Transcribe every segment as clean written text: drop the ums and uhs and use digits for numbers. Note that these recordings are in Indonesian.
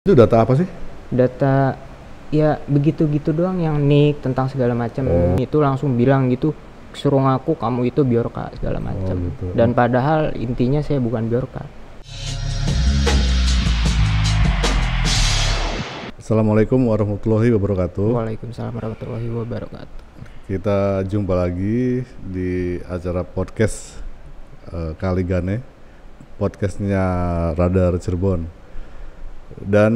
Itu data apa sih? Data ya begitu-gitu doang, yang nick tentang segala macam. Itu langsung bilang gitu, suruh ngaku kamu itu Bjorka segala macam. Gitu. Dan padahal intinya saya bukan Bjorka. Assalamualaikum warahmatullahi wabarakatuh. Waalaikumsalam warahmatullahi wabarakatuh. Kita jumpa lagi di acara podcast Kaligane, podcastnya Radar Cirebon. Dan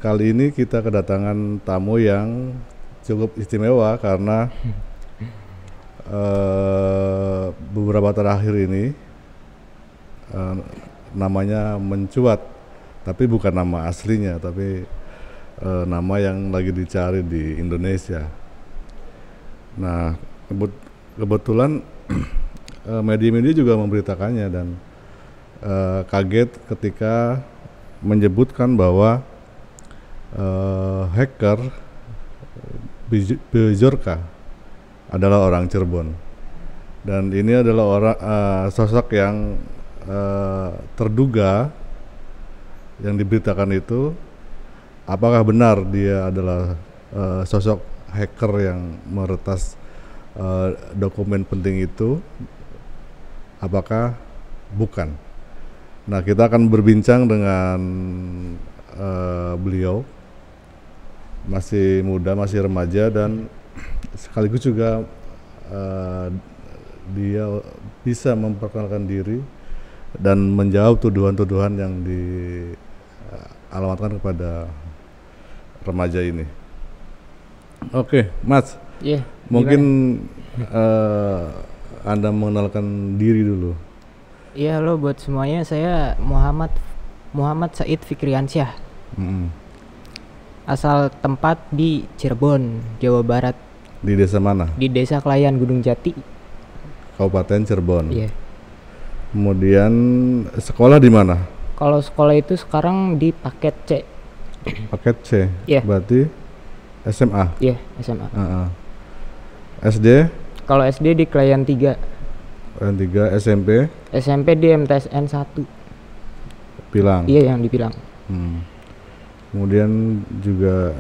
kali ini kita kedatangan tamu yang cukup istimewa karena beberapa terakhir ini namanya mencuat, tapi bukan nama aslinya, tapi nama yang lagi dicari di Indonesia. Nah, kebetulan media-media juga memberitakannya dan kaget ketika menyebutkan bahwa hacker Bjorka adalah orang Cirebon, dan ini adalah orang sosok yang terduga yang diberitakan itu. Apakah benar dia adalah sosok hacker yang meretas dokumen penting itu? Apakah bukan? Nah, kita akan berbincang dengan beliau, masih muda, masih remaja, dan sekaligus juga dia bisa memperkenalkan diri dan menjawab tuduhan-tuduhan yang dialamatkan kepada remaja ini. Oke, Mas. Iya. Mungkin Anda mengenalkan diri dulu. Iya, halo buat semuanya, saya Muhammad Said Fikriansyah. Asal tempat di Cirebon, Jawa Barat. Di desa mana? Di Desa Klayan, Gunung Jati. Kabupaten Cirebon. Iya. Kemudian sekolah di mana? Kalau sekolah itu sekarang di paket C. Paket C. Iya. Berarti SMA. Iya, SMA. SD? Kalau SD di Klayan 3. Yang 3. SMP? SMP di MTSN 1. Pilang. Iya, yang dibilang. Kemudian juga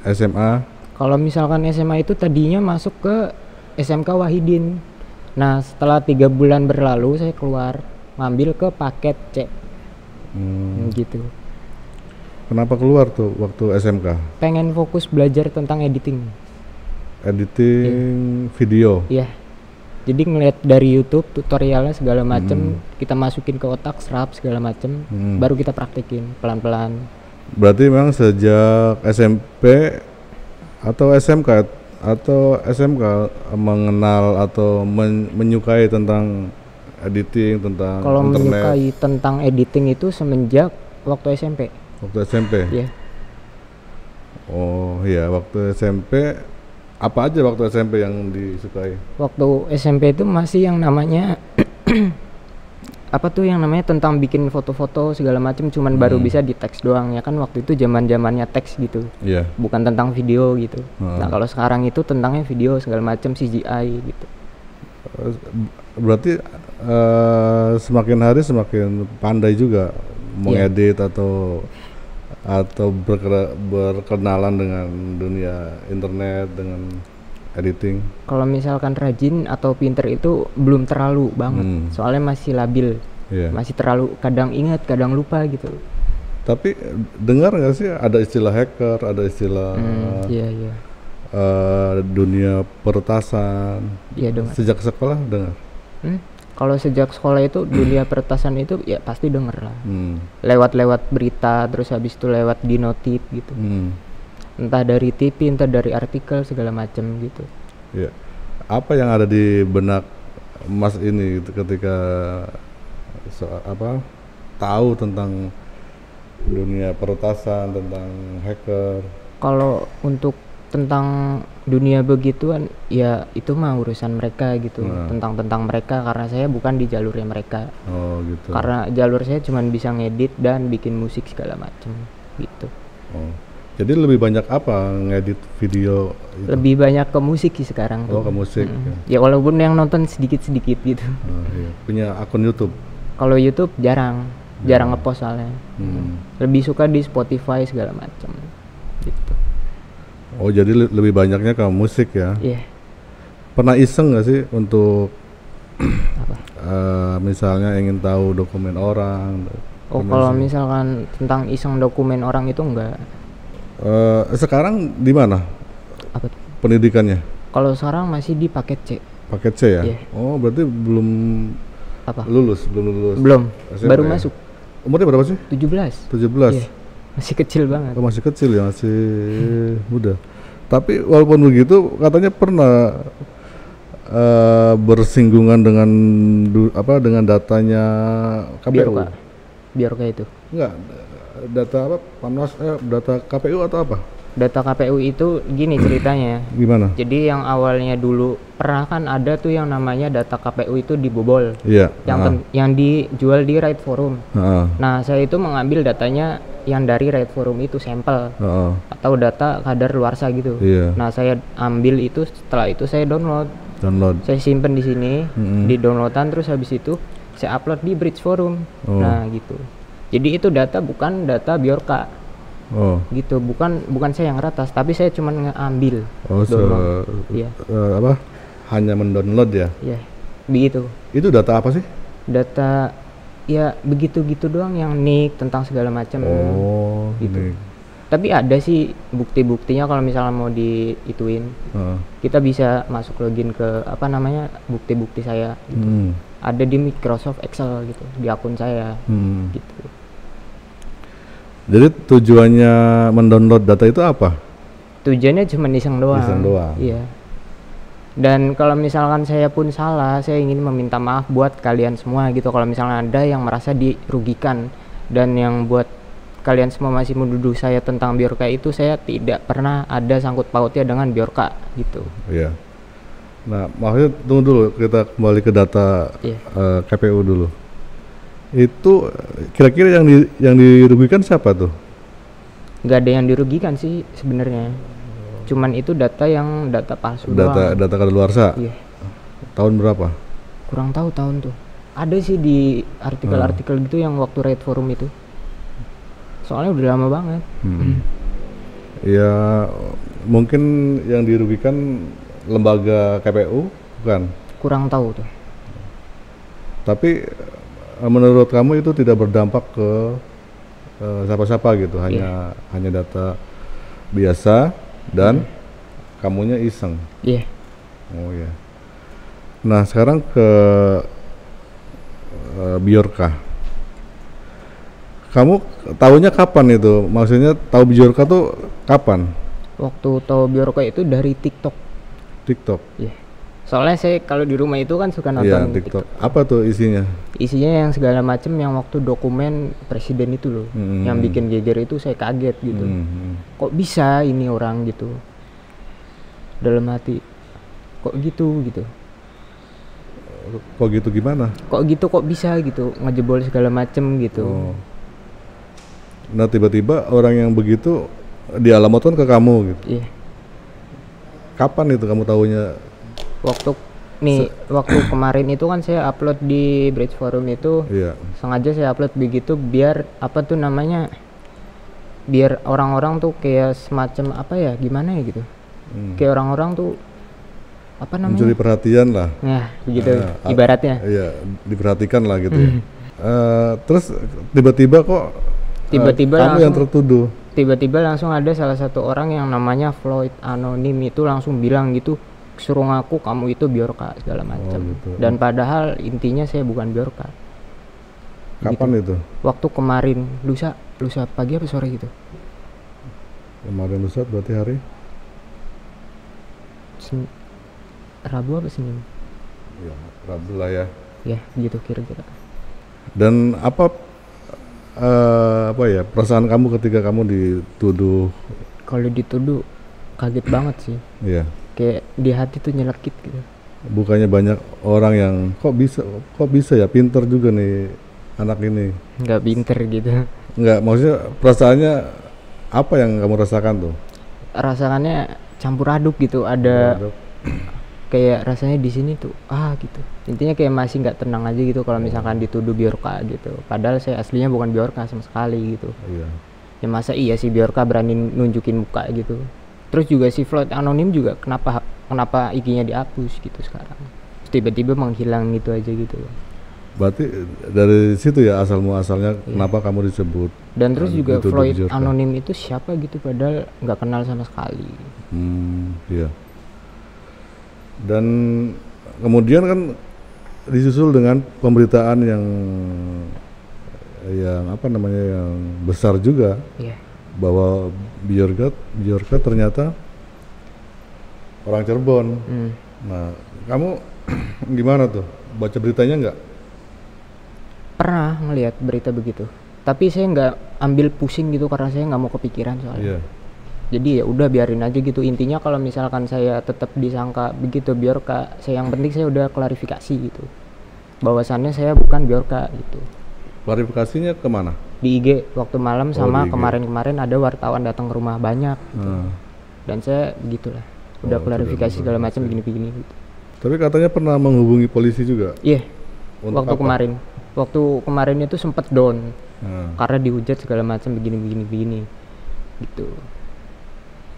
SMA. Kalau misalkan SMA itu tadinya masuk ke SMK Wahidin. Nah, setelah 3 bulan berlalu saya keluar ngambil ke paket C. Gitu. Kenapa keluar tuh waktu SMK? Pengen fokus belajar tentang editing. Editing video. Iya. Jadi ngeliat dari YouTube tutorialnya segala macem, kita masukin ke otak, serap segala macem, baru kita praktekin pelan-pelan. Berarti memang sejak SMP atau SMK mengenal atau menyukai tentang editing, tentang kalau internet. menyukai tentang editing itu semenjak waktu SMP. Waktu SMP? Iya. Oh iya, waktu SMP apa aja waktu SMP yang disukai? Waktu SMP itu masih yang namanya apa tuh yang namanya tentang bikin foto-foto segala macam, cuman baru bisa di teks doang ya kan, waktu itu zamannya teks gitu. Iya. Bukan tentang video gitu. Nah, kalau sekarang itu tentangnya video segala macam, CGI gitu. Berarti semakin hari semakin pandai juga mengedit atau berkenalan dengan dunia internet, dengan editing. Kalau misalkan rajin atau pinter itu belum terlalu banget, soalnya masih labil, masih terlalu kadang ingat kadang lupa gitu. Tapi dengar nggak sih ada istilah hacker, ada istilah dunia peretasan? Iya, dengar. Sejak sekolah dengar? Kalau sejak sekolah itu dunia peretasan itu ya pasti denger lah. Lewat berita, terus habis itu lewat di notif gitu. Entah dari TV, entah dari artikel segala macam gitu. Iya. Apa yang ada di benak Mas ini ketika tahu tentang dunia peretasan, tentang hacker? Kalau untuk tentang dunia begituan ya itu mah urusan mereka gitu, tentang mereka, karena saya bukan di jalurnya mereka. Oh gitu. Karena jalur saya cuma bisa ngedit dan bikin musik segala macam gitu. Oh, jadi lebih banyak apa ngedit video itu? Lebih banyak ke musik sih sekarang tuh. Oh, ke musik. Ya walaupun yang nonton sedikit gitu. Iya. Punya akun YouTube? Kalau YouTube jarang. jarang ngepost soalnya. Lebih suka di Spotify segala macam gitu. Oh jadi lebih banyaknya ke musik ya? Iya. Pernah iseng nggak sih untuk Apa? misalnya ingin tahu dokumen orang? Oh kalau misalkan tentang iseng dokumen orang itu enggak. Sekarang di mana Apa tuh? pendidikannya? Kalau sekarang masih di paket C. Paket C ya? Iya. Oh berarti belum Apa? belum lulus. Belum. SMA Baru ya? masuk. Umurnya berapa sih? 17. 17. Iya. Masih kecil banget. Oh, masih kecil ya, masih muda. Tapi walaupun begitu katanya pernah bersinggungan dengan dengan datanya KPU. Biorka itu. Enggak, data apa? Panwas data KPU atau apa? Data KPU itu gini ceritanya. Gimana? Jadi yang awalnya dulu pernah kan ada tuh yang namanya data KPU itu dibobol. Iya. Yang dijual di Right Forum. Nah, saya itu mengambil datanya yang dari Right Forum itu sampel atau data kadar luarsa gitu. Iya. Nah, saya ambil itu, setelah itu saya download. Saya simpen di sini, di downloadan, terus habis itu saya upload di Bridge Forum. Nah, gitu. Jadi itu data bukan data Biorka. Gitu, bukan saya yang ratas, tapi saya cuma ngambil. Iya. Hanya mendownload ya? Iya, begitu. Itu data apa sih? Data ya begitu-gitu doang, yang nik tentang segala macam. Gitu. Tapi ada sih bukti-buktinya kalau misalnya mau diituin. Kita bisa masuk login ke bukti-bukti saya gitu. Ada di Microsoft Excel gitu, di akun saya gitu. Jadi tujuannya mendownload data itu apa? Tujuannya cuma iseng doang. Iseng doang. Iya. Dan kalau misalkan saya pun salah, saya ingin meminta maaf buat kalian semua gitu. Kalau misalnya ada yang merasa dirugikan dan yang buat kalian semua masih menuduh saya tentang Biorka itu, saya tidak pernah ada sangkut pautnya dengan Biorka gitu. Iya. Nah, maksudnya tunggu dulu, kita kembali ke data KPU dulu. Itu kira-kira yang dirugikan siapa tuh? Nggak ada yang dirugikan sih sebenarnya. Cuman itu data palsu doang. Data kadaluarsa. Iya. Tahun berapa? Kurang tahu tahun tuh. Ada sih di artikel-artikel gitu yang waktu Right Forum itu. Soalnya udah lama banget. Ya mungkin yang dirugikan lembaga KPU bukan? Kurang tahu tuh. Tapi menurut kamu itu tidak berdampak ke siapa-siapa gitu, hanya data biasa dan kamunya iseng. Iya. Oh ya. Nah sekarang ke Biorka. Kamu tahunya kapan itu? Maksudnya tahu Biorka tuh kapan? Waktu tahu Biorka itu dari TikTok. Iya. Soalnya saya kalau di rumah itu kan suka nonton TikTok. Apa tuh isinya? Isinya yang segala macam, yang waktu dokumen presiden itu loh, yang bikin geger itu saya kaget gitu. Kok bisa ini orang gitu? Dalam hati, kok gitu? Kok gitu gimana? Kok bisa gitu, ngejebol segala macam gitu. Nah tiba-tiba orang yang begitu dialamatkan ke kamu gitu. Iya. Kapan itu kamu tahunya? Waktu kemarin itu kan saya upload di Bridge Forum itu. Sengaja saya upload begitu biar biar orang-orang tuh kayak semacam gimana ya gitu. Kayak orang-orang tuh mencuri perhatian lah. Nah begitu ibaratnya. Iya, diperhatikan lah gitu ya. Terus tiba-tiba kok kamu yang tertuduh. Tiba-tiba langsung ada salah satu orang yang namanya Floyd Anonim itu langsung bilang gitu, suruh ngaku kamu itu Biorka segala macam. Gitu. Dan padahal intinya saya bukan Biorka. Kapan gitu. itu? Waktu kemarin, lusa pagi apa sore gitu. Kemarin lusa berarti hari? Rabu apa Senin? Ya, Rabu lah ya. Ya, gitu kira-kira. Dan apa perasaan kamu ketika kamu dituduh? Kalau dituduh kaget banget sih. Iya. Kayak di hati tuh nyelekit gitu. Bukannya banyak orang yang kok bisa ya, pinter juga nih anak ini. Nggak pinter gitu. Nggak, maksudnya perasaannya apa yang kamu rasakan tuh? Rasakannya campur aduk gitu, ada kayak rasanya di sini tuh gitu. Intinya kayak masih nggak tenang aja gitu kalau misalkan dituduh Bjorka gitu. Padahal saya aslinya bukan Bjorka sama sekali gitu. Iya. Ya masa iya sih Bjorka berani nunjukin muka gitu. Terus juga si Floyd anonim juga kenapa IG-nya dihapus gitu sekarang. Terus tiba-tiba menghilang gitu aja gitu. Berarti dari situ ya asal muasalnya kenapa kamu disebut. Dan terus juga Floyd anonim itu siapa gitu padahal nggak kenal sama sekali. Iya. Dan kemudian kan disusul dengan pemberitaan yang apa namanya yang besar juga, bahwa Bjorka ternyata orang Cirebon. Nah, kamu gimana tuh baca beritanya nggak? Pernah ngelihat berita begitu, tapi saya nggak ambil pusing gitu karena saya nggak mau kepikiran soalnya. Jadi ya udah biarin aja gitu. Intinya kalau misalkan saya tetap disangka begitu Bjorka, yang penting saya udah klarifikasi gitu, bahwasannya saya bukan Bjorka gitu. Klarifikasinya kemana? Di IG waktu malam sama kemarin-kemarin ada wartawan datang ke rumah banyak gitu. Dan saya begitulah udah klarifikasi segala macam begini-begini gitu. Tapi katanya pernah menghubungi polisi juga? Iya. Waktu kemarin itu sempat down karena dihujat segala macam begini gitu.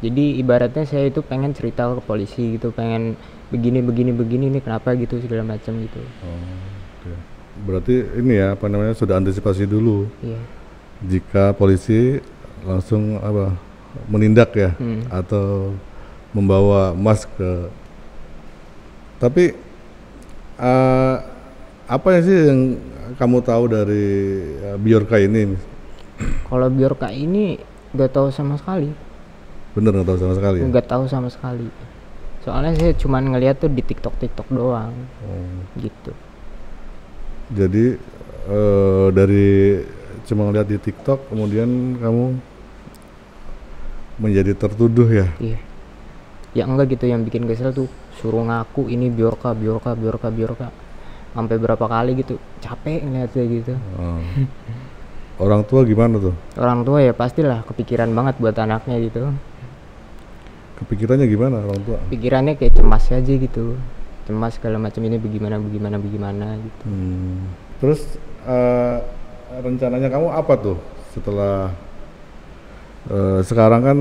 Jadi ibaratnya saya itu pengen cerita ke polisi gitu, pengen begini ini kenapa gitu segala macam gitu. Okay. Berarti ini ya apa namanya sudah antisipasi dulu. Iya. Jika polisi langsung menindak ya atau membawa Mas ke. Tapi apa sih yang kamu tahu dari Bjorka ini? Kalau Bjorka ini nggak tahu sama sekali. Bener nggak tahu sama sekali? Nggak tahu sama sekali. Soalnya saya cuma ngeliat tuh di TikTok doang. Gitu. Jadi dari cuma ngeliat di TikTok kemudian kamu menjadi tertuduh ya? Iya. Ya enggak gitu, yang bikin kesel tuh suruh ngaku ini Bjorka. Sampai berapa kali gitu, capek ngeliatnya gitu. Orang tua gimana tuh? Orang tua ya pastilah kepikiran banget buat anaknya gitu. Kepikirannya gimana orang tua? Pikirannya kayak cemas aja gitu, cemas segala macam ini bagaimana gitu. Terus rencananya kamu apa tuh setelah sekarang kan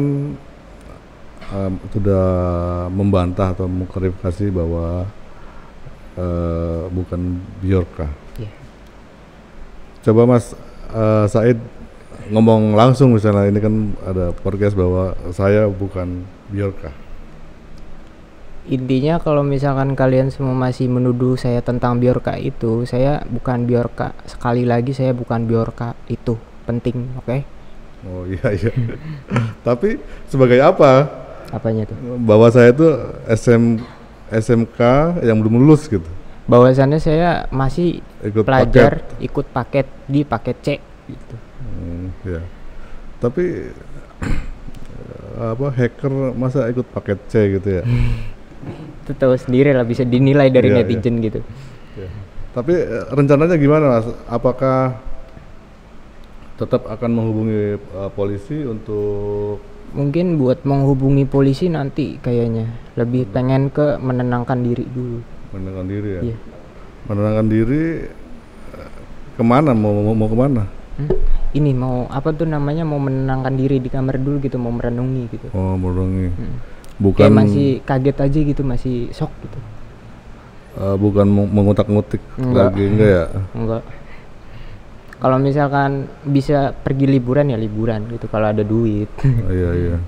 sudah membantah atau mengklarifikasi bahwa bukan Bjorka. Coba Mas Said ngomong langsung, misalnya ini kan ada podcast bahwa saya bukan Bjorka. Intinya kalau misalkan kalian semua masih menuduh saya tentang Bjorka itu, saya bukan Bjorka. Sekali lagi saya bukan Bjorka, itu penting, oke? Oh iya. Tapi sebagai apa? Apanya tuh? Bahwa saya itu SMK yang belum lulus gitu. Bahwasannya saya masih ikut paket di paket C gitu. Ya. Tapi hacker masa ikut paket C gitu ya? Itu tahu sendiri lah, bisa dinilai dari netizen gitu. Ya. Tapi rencananya gimana Mas? Apakah tetap akan menghubungi polisi untuk? Mungkin buat menghubungi polisi nanti kayaknya lebih pengen ke menenangkan diri dulu. Menenangkan diri ya? Iya. Menenangkan diri kemana? Mau kemana? Ini mau apa tuh namanya, mau menenangkan diri di kamar dulu gitu, mau merenungi gitu. Oh, merenungi. Bukan kayak masih kaget aja gitu, masih shock gitu. Bukan mengutak-ngutik lagi, enggak ya? Enggak. Kalau misalkan bisa pergi liburan ya liburan gitu kalau ada duit. Iya.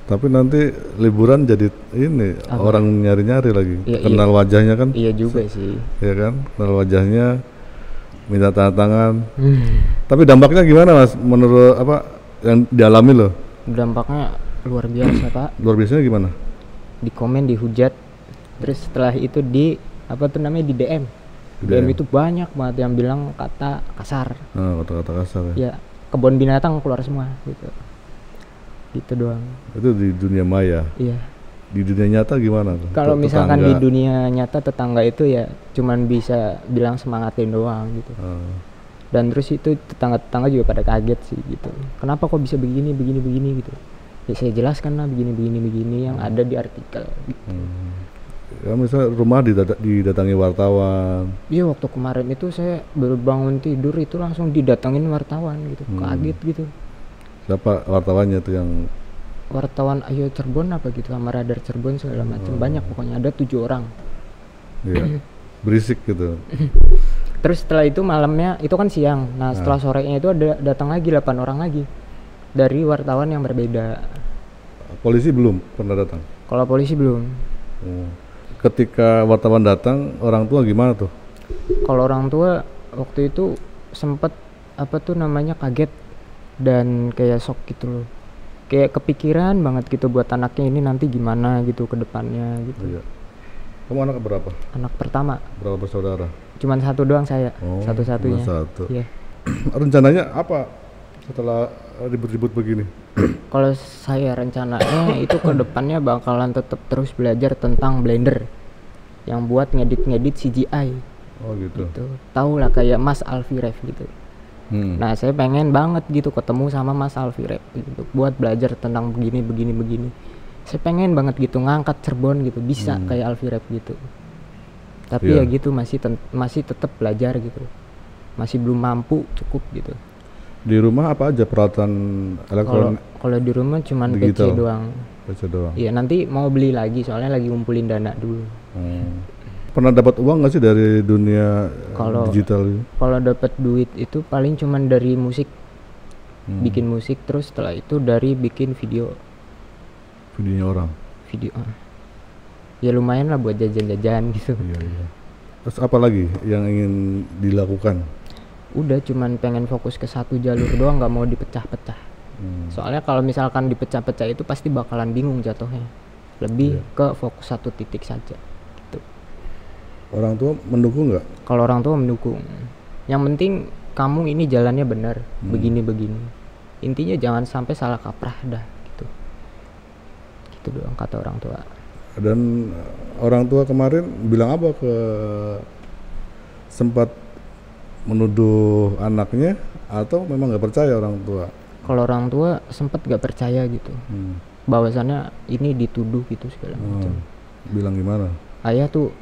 Tapi nanti liburan jadi ini orang nyari-nyari lagi. Kenal wajahnya kan? Iya juga sih. Iya kan? Kenal wajahnya, minta tanda tangan. Tapi dampaknya gimana Mas? Menurut apa yang dialami loh? Dampaknya luar biasa Pak. Luar biasanya gimana? Di komen, dihujat, terus setelah itu di di DM. DM itu banyak banget yang bilang kata kasar. Kata-kata kasar ya. Ya, kebun binatang keluar semua gitu. Gitu doang. Itu di dunia maya. Iya. Di dunia nyata gimana tuh? Kalau misalkan di dunia nyata tetangga itu ya cuman bisa bilang semangatin doang gitu. Dan terus itu tetangga-tetangga juga pada kaget sih gitu. Kenapa kok bisa begini gitu. Ya saya jelaskan lah begini yang ada di artikel gitu. Ya misalnya rumah didatangi wartawan. Iya, waktu kemarin itu saya baru bangun tidur itu langsung didatangin wartawan gitu. Kaget gitu. Siapa wartawannya tuh yang? Wartawan Ayo Cirebon apa gitu, sama Radar Cirebon segala macam. Banyak pokoknya, ada 7 orang. Iya. Berisik gitu. Terus setelah itu malamnya, itu kan siang. Nah, setelah sorenya itu ada datang lagi 8 orang lagi dari wartawan yang berbeda. Polisi belum pernah datang? Kalau polisi belum. Ketika wartawan datang, orang tua gimana tuh? Kalau orang tua waktu itu sempet kaget dan kayak shock gitu loh. Kayak kepikiran banget gitu buat anaknya ini nanti gimana gitu ke depannya gitu. Iya. Kamu anak berapa? Anak pertama. Berapa bersaudara? Cuman 1 doang saya, satu-satunya. Satu. Iya. Rencananya apa setelah ribut-ribut begini? Kalau saya rencananya itu ke depannya bakalan tetap terus belajar tentang Blender yang buat ngedit CGI. Oh gitu. Tahu lah kayak Mas Alfie Rev gitu. Nah, saya pengen banget gitu ketemu sama Mas Alfie Rev gitu buat belajar tentang begini. Saya pengen banget gitu ngangkat Cirebon gitu, bisa kayak Alfie Rev gitu. Tapi ya gitu masih tetap belajar gitu. Masih belum mampu cukup gitu. Di rumah apa aja peralatan elektronik? Kalau di rumah cuman digital. PC doang. Iya, nanti mau beli lagi soalnya lagi ngumpulin dana dulu. Pernah dapat uang nggak sih dari dunia digital ini? Kalau dapat duit itu paling cuman dari musik. Bikin musik, terus setelah itu dari bikin videonya orang. Ya lumayan lah buat jajan-jajan gitu. Iya. Terus apa lagi yang ingin dilakukan? Udah cuman pengen fokus ke satu jalur doang, nggak mau dipecah-pecah. Soalnya kalau misalkan dipecah-pecah itu pasti bakalan bingung jatuhnya. Lebih ke fokus satu titik saja gitu. Orang tua mendukung nggak? Kalau orang tua mendukung, yang penting kamu ini jalannya benar, begini. Intinya jangan sampai salah kaprah dah gitu. Gitu doang kata orang tua. Dan orang tua kemarin bilang apa sempat menuduh anaknya atau memang nggak percaya orang tua? Kalau orang tua sempat nggak percaya gitu, bahwasannya ini dituduh gitu segala macam. Bilang gimana? Ayah tuh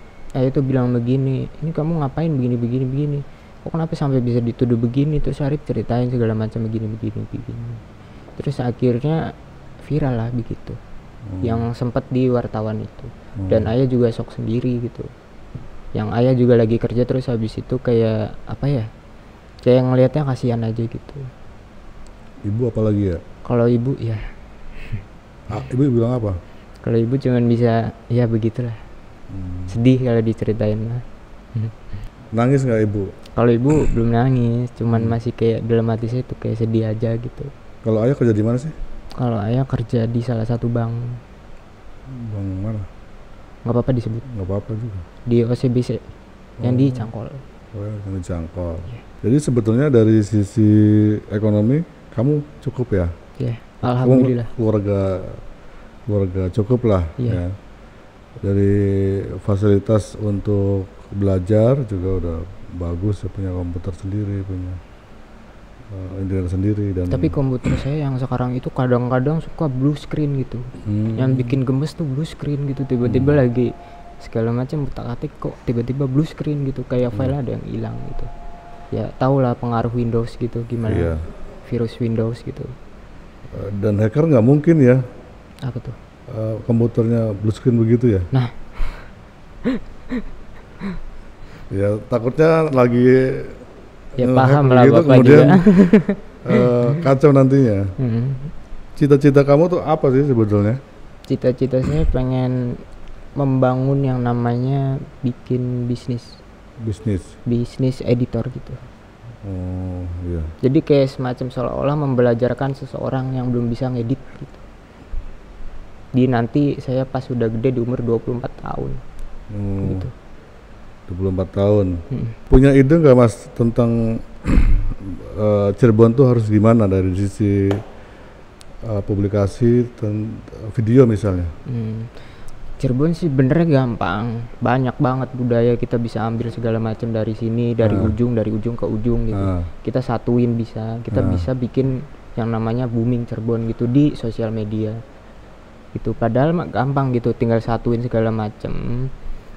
bilang begini, ini kamu ngapain begini. Kok kenapa sampai bisa dituduh begini? Terus Arif ceritain segala macam begini. Terus akhirnya viral lah begitu, yang sempat di wartawan itu. Dan ayah juga shock sendiri gitu. Yang ayah juga lagi kerja, terus habis itu kayak kayak ngelihatnya kasihan aja gitu. Ibu apa lagi ya? Kalau ibu ya ibu bilang apa? Kalau ibu cuman bisa ya begitulah. Sedih kalau diceritain lah. Nangis nggak ibu? Kalau ibu belum nangis, cuman masih kayak dalam hati saya tuh kayak sedih aja gitu. Kalau ayah kerja di mana sih? Kalau ayah kerja di salah satu bank. Bank mana? Nggak apa-apa disebut. Nggak apa-apa juga. Di OCBC yang di Cangkol. Yang di Cangkol. Jadi sebetulnya dari sisi ekonomi kamu cukup ya? Iya. Alhamdulillah. Keluarga cukup lah. Ya. Dari fasilitas untuk belajar juga udah bagus, punya komputer sendiri, punya internet sendiri. Dan tapi komputer saya yang sekarang itu kadang-kadang suka blue screen gitu. Yang bikin gemes tuh blue screen gitu, tiba-tiba lagi segala macam utak-atik kok tiba-tiba blue screen gitu, kayak file ada yang hilang gitu. Ya tau lah pengaruh Windows gitu gimana. Virus Windows gitu. Dan hacker nggak mungkin ya. Apa tuh? Komputernya blue screen begitu ya. Nah. Ya takutnya lagi paham lah begitu, Bapak kemudian juga. Kacau nantinya. Cita-cita kamu tuh apa sih sebetulnya? Cita-cita saya pengen membangun yang namanya bikin bisnis editor gitu. Oh iya. Jadi kayak semacam seolah-olah membelajarkan seseorang yang belum bisa ngedit gitu. Di nanti saya pas udah gede di umur 24 tahun gitu. 24 tahun. Punya ide nggak Mas tentang Cirebon tuh harus gimana dari sisi publikasi video misalnya? Cirebon sih benernya gampang, banyak banget budaya kita bisa ambil segala macam dari sini, dari ujung ke ujung gitu. Kita satuin kita bisa bikin yang namanya booming Cirebon gitu di sosial media. Gitu. Padahal gampang gitu, tinggal satuin segala macam.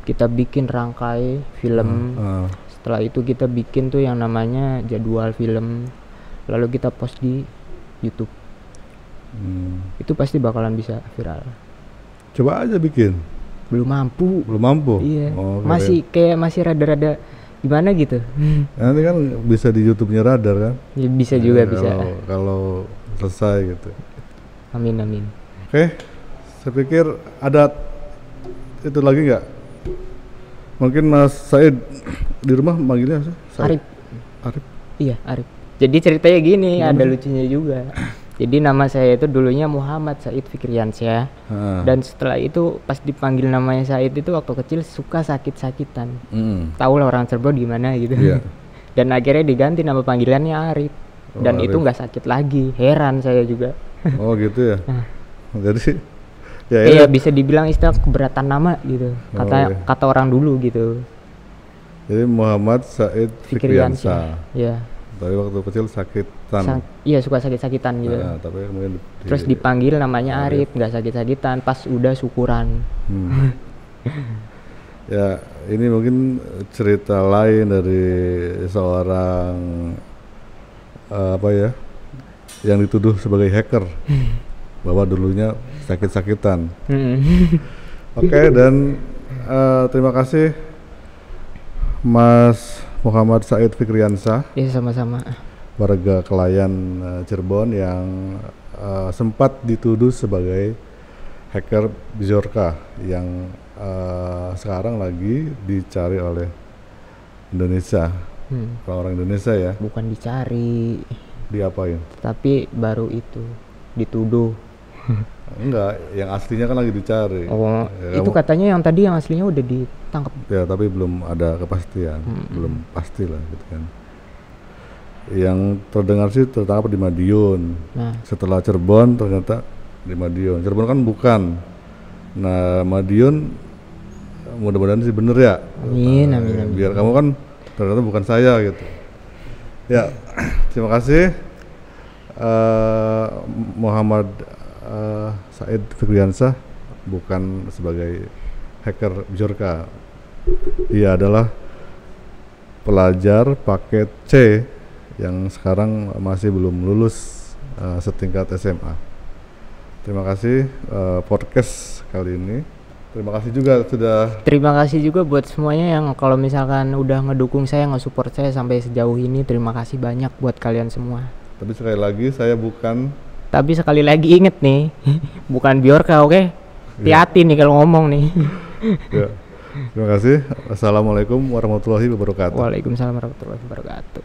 kita bikin rangkai film. Setelah itu kita bikin tuh yang namanya jadwal film, lalu kita post di YouTube. Itu pasti bakalan bisa viral. Coba aja bikin. Belum mampu. Iya. Masih rada-rada gimana gitu. Nanti kan bisa di YouTube-nya Radar kan? Ya, bisa juga bisa. Kalau selesai gitu. Amin. Oke, saya pikir ada itu lagi nggak? Mungkin Mas Said di rumah manggilnya Arif. Arif. Iya, Arif. Jadi ceritanya gini, ada lucunya juga. Jadi nama saya itu dulunya Muhammad Said Fikriansyah. Dan setelah itu pas dipanggil namanya Said itu waktu kecil suka sakit-sakitan. Tahu lah orang Cirebon gimana gitu. Dan akhirnya diganti nama panggilannya Arif. Dan itu nggak sakit lagi. Heran saya juga. Oh gitu ya. Jadi ya bisa dibilang istilah keberatan nama gitu. Kata orang dulu gitu. Jadi Muhammad Said Fikriansyah. Iya. Tapi waktu kecil sakitan. Iya, suka sakit-sakitan gitu. Tapi kemudian terus dipanggil namanya Arif, nggak sakit-sakitan, pas udah syukuran. Ya, ini mungkin cerita lain dari seorang yang dituduh sebagai hacker. Bahwa dulunya sakit-sakitan. Oke, dan terima kasih Mas Muhammad Said Fikriansyah. Iya, sama-sama. Warga Kelayan Cirebon yang sempat dituduh sebagai hacker Bjorka yang sekarang lagi dicari oleh Indonesia. Orang Indonesia ya. Bukan dicari. Diapain? Tapi baru itu dituduh. Enggak, yang aslinya kan lagi dicari. Oh, ya, itu katanya yang tadi yang aslinya udah ditangkap. Ya, tapi belum ada kepastian, belum pasti lah gitu kan. Yang terdengar sih tertangkap di Madiun. Setelah Cirebon ternyata di Madiun. Cirebon kan bukan. Nah, Madiun mudah-mudahan sih bener ya. Amin. Biar kamu kan ternyata bukan saya gitu. Ya, terima kasih Muhammad Said Fikriansyah, bukan sebagai hacker Bjorka. Dia adalah pelajar paket C yang sekarang masih belum lulus setingkat SMA. Terima kasih podcast kali ini. Terima kasih juga buat semuanya yang kalau misalkan udah ngedukung saya, nge-support saya sampai sejauh ini. Terima kasih banyak buat kalian semua. Tapi sekali lagi inget nih, bukan Bjorka, oke? Hati-hati nih kalau ngomong nih. Ya. Terima kasih. Assalamualaikum warahmatullahi wabarakatuh. Waalaikumsalam warahmatullahi wabarakatuh.